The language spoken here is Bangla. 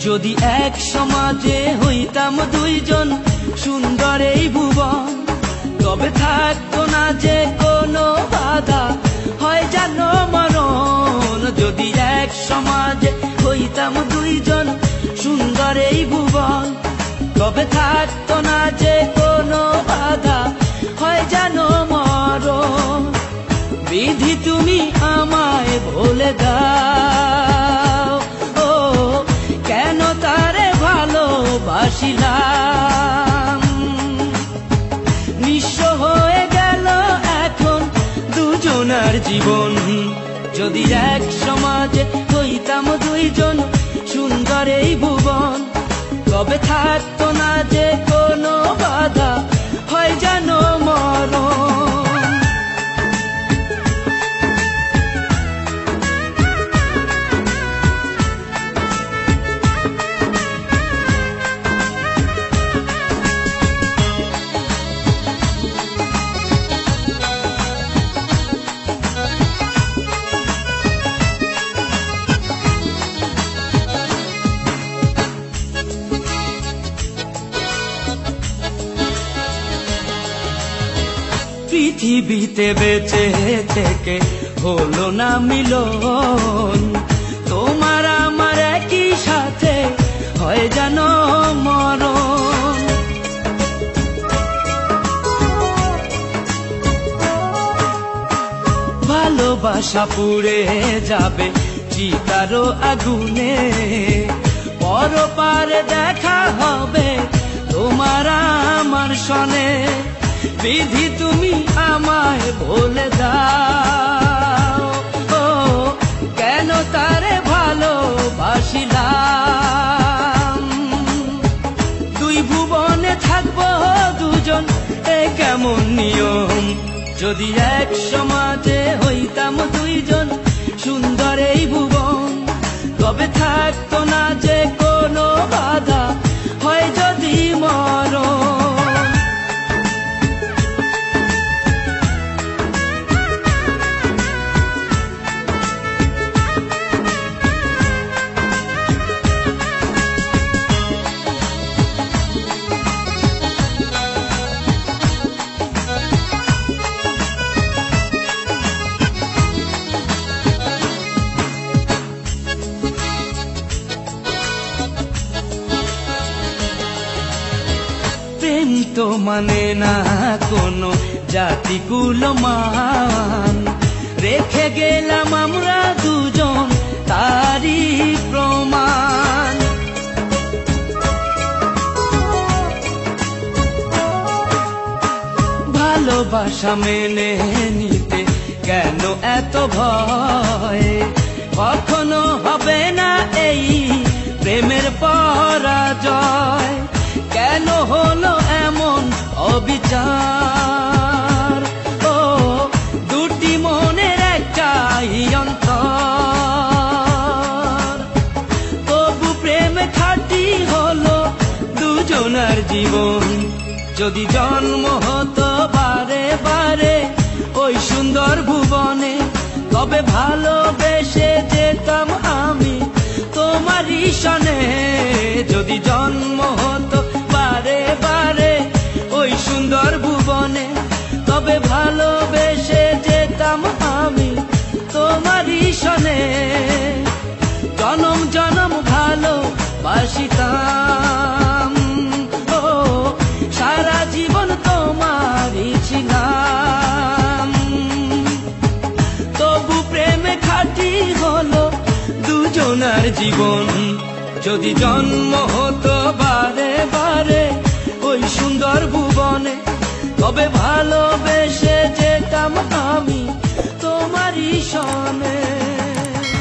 যদি এক সমাজে হইতাম দুইজন সুন্দর এই ভুবন, তবে থাকতো না যে কোনো বাধা, হয় জানো মরণ। যদি এক সমাজে হইতাম দুইজন সুন্দর এই ভুবন, তবে থাকতো না যে কোনো বাধা, হয় জানো মরণ। বিধি তুমি আমায় বলে দাও, ও কেন তারে ভালোবাসিলাম। নিঃস্ব হয়ে গেল এখন দুজনার জীবন। যদি এক সমাজে হইতাম দুইজন সুন্দর এই ভুবন, তবে থাকতো না যে কোনো বাধা, হয় জানো মরণ। পৃথিবীতে বেঁচে থেকে হলো না মিলন, তোমার আমার একই সাথে হয় জানো মরণ। ভালোবাসা পুড়ে যাবে চিতারও আগুনে, পরপারে দেখা হবে তোমার আমার সনে। বিধি তুমি আমায় বলে দাও, ও কেন তারে ভালোবাসিলাম। দুই ভুবনে থাকবো দুজন, এ কেমন নিয়ম। যদি এক সমাজে হইতাম দুইজন সুন্দর এই ভুবন, তবে থাকতো না যে কোনো বাধা, হয় যদি মরণ। প্রেম তো মানে না কোনো জাতি কুলমান, রেখে গেলাম আমরা দুজন তারই প্রমাণ। ভালোবাসা মেনে নিতে কেন এত ভয়, কখনো হবে না এই প্রেমের পরাজয়। কেন হলো এমন অবিচার, ও দুটি মনের একটাই অন্তর। তবু প্রেম খাঁটি হলো দুজনার জীবন। যদি জন্ম হতো বারে বারে ওই সুন্দর ভুবনে, তবে ভালোবেসে যেতাম আমি তোমারই সনে। যদি জন্ম হতো বারে বারে ওই সুন্দর ভুবনে, তবে ভালোবেসে যেতাম আমি তোমারই সনে। জনম জনম ভালোবাসিতাম, ও সারা জীবন তোমারই ছিলাম। তবু প্রেমে খাঁটি হলো দুজনার জীবন। যদি জন্ম হতো বারে বারে ওই সুন্দর ভুবনে, তবে ভালোবেসে যেতাম আমি তোমারই সনে।